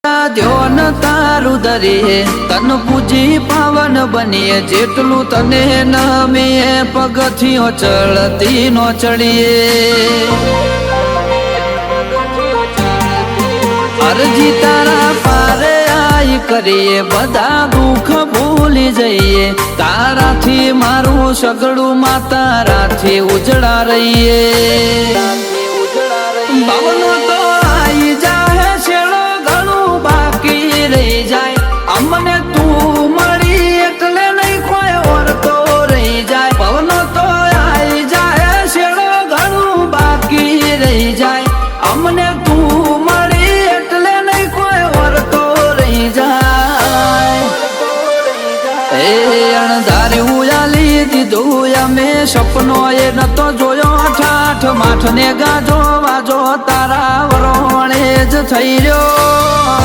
ધ્યોન તારું ધરીએ તન પૂજી પાવન બનીએ જેટલું તને નમીએ પગથિયો ચડતી નો ચડીએ અરજી તારા પારે આઈ કરીએ બધા દુઃખ ભૂલી જઈએ તારાથી મારું સગડું માં તારાથી ઉજળા રહીએ ભાવનો તો આઈ જાહે છેડો ઘણું બાકી રહી જાય અમને તું મળી એટલે નહીં કોઈ ઓરતો રહી જાય ભાવનો તો આઈ જાય છેડો ઘણું બાકી રહી જાય અમને તું મળી એટલે નહીં કોઈ ઓરતો રહી જાય એ અણધાર્યું આલી દીધું અમે સપનો એ નતો જોયો ઠાઠ માઠ ને ગાજો વાજો તારા વરોણે જ થઈ રહ્યો